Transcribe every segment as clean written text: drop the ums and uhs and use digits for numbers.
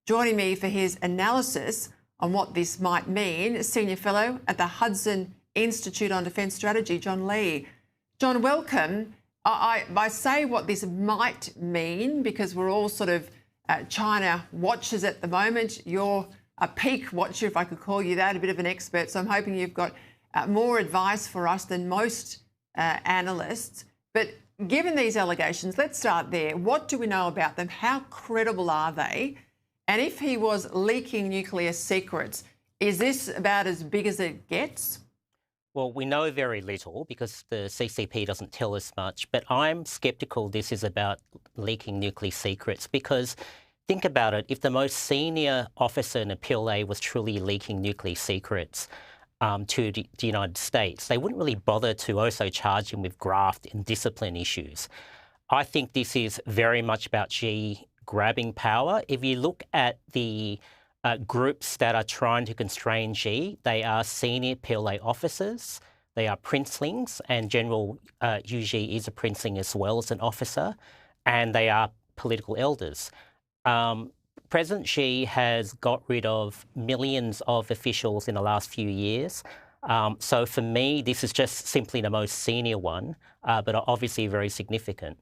Joining me for his analysis on what this might mean, Senior Fellow at the Hudson Institute on Defence Strategy, John Lee. John, welcome. I say what this might mean because we're all sort of China watchers at the moment. You're a peak watcher, if I could call you that, a bit of an expert. So I'm hoping you've got more advice for us than most analysts. But given these allegations, let's start there. What do we know about them? How credible are they? And if he was leaking nuclear secrets, is this about as big as it gets? Well, we know very little because the CCP doesn't tell us much, but I'm sceptical this is about leaking nuclear secrets because think about it, if the most senior officer in a PLA was truly leaking nuclear secrets to the United States, they wouldn't really bother to also charge him with graft and discipline issues. I think this is very much about Xi grabbing power. If you look at the groups that are trying to constrain Xi, they are senior PLA officers, they are princelings, and General Yu Xi is a princeling as well as an officer, and they are political elders. President Xi has got rid of millions of officials in the last few years. So for me, this is just simply the most senior one, but obviously very significant.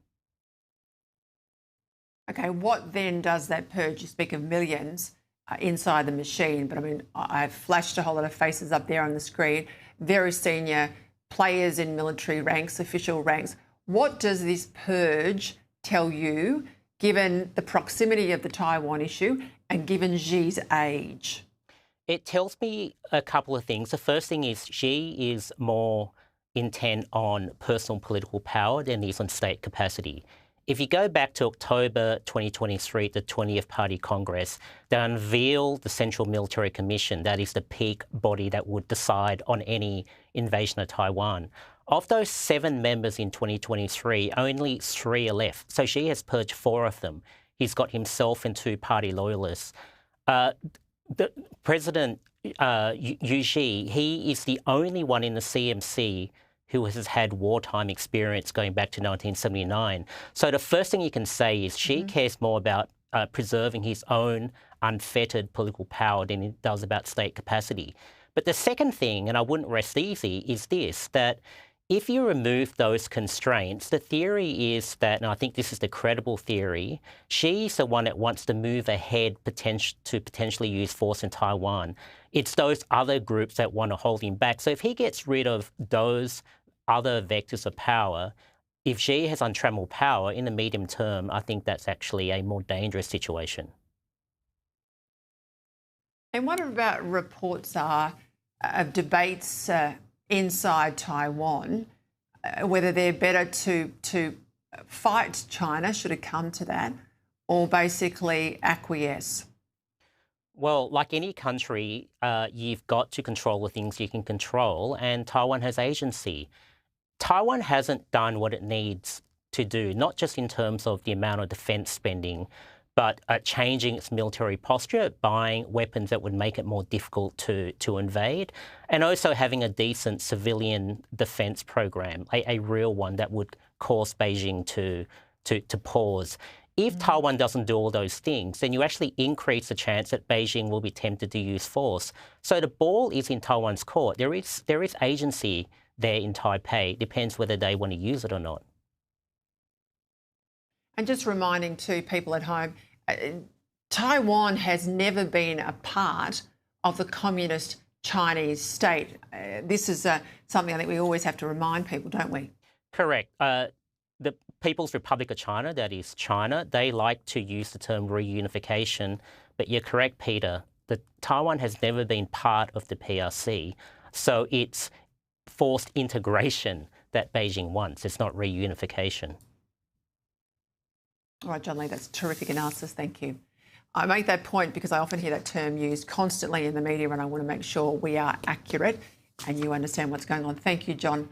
Okay, what then does that purge? You speak of millions inside the machine, but I mean, I've flashed a whole lot of faces up there on the screen, very senior players in military ranks, official ranks. What does this purge tell you, given the proximity of the Taiwan issue and given Xi's age? It tells me a couple of things. The first thing is Xi is more intent on personal political power than he is on state capacity. If you go back to October 2023, the 20th Party Congress, they unveiled the Central Military Commission, that is the peak body that would decide on any invasion of Taiwan. Of those 7 members in 2023, only 3 are left. So Xi has purged 4 of them. He's got himself and 2 party loyalists. The President Yu Xi, he is the only one in the CMC who has had wartime experience going back to 1979. So the first thing you can say is Xi cares more about preserving his own unfettered political power than he does about state capacity. But the second thing, and I wouldn't rest easy, is this, that if you remove those constraints, the theory is that, and I think this is the credible theory, Xi's the one that wants to move ahead to potentially use force in Taiwan. It's those other groups that want to hold him back. So if he gets rid of those other vectors of power, if Xi has untrammeled power in the medium term, I think that's actually a more dangerous situation. And what about reports are of debates inside Taiwan, whether they're better to fight China, should it come to that, or basically acquiesce? Well, like any country, you've got to control the things you can control, and Taiwan has agency. Taiwan hasn't done what it needs to do, not just in terms of the amount of defence spending, but changing its military posture, buying weapons that would make it more difficult to invade, and also having a decent civilian defence program, a real one that would cause Beijing to pause. If Taiwan doesn't do all those things, then you actually increase the chance that Beijing will be tempted to use force. So the ball is in Taiwan's court. There is agency there in Taipei. Depends whether they want to use it or not. And just reminding to people at home, Taiwan has never been a part of the communist Chinese state. This is something I think we always have to remind people, don't we? Correct. The People's Republic of China, that is China, they like to use the term reunification. But you're correct, Peter, that Taiwan has never been part of the PRC. So it's forced integration that Beijing wants. It's not reunification. All right, John Lee, that's terrific analysis. Thank you. I make that point because I often hear that term used constantly in the media, and I want to make sure we are accurate and you understand what's going on. Thank you, John.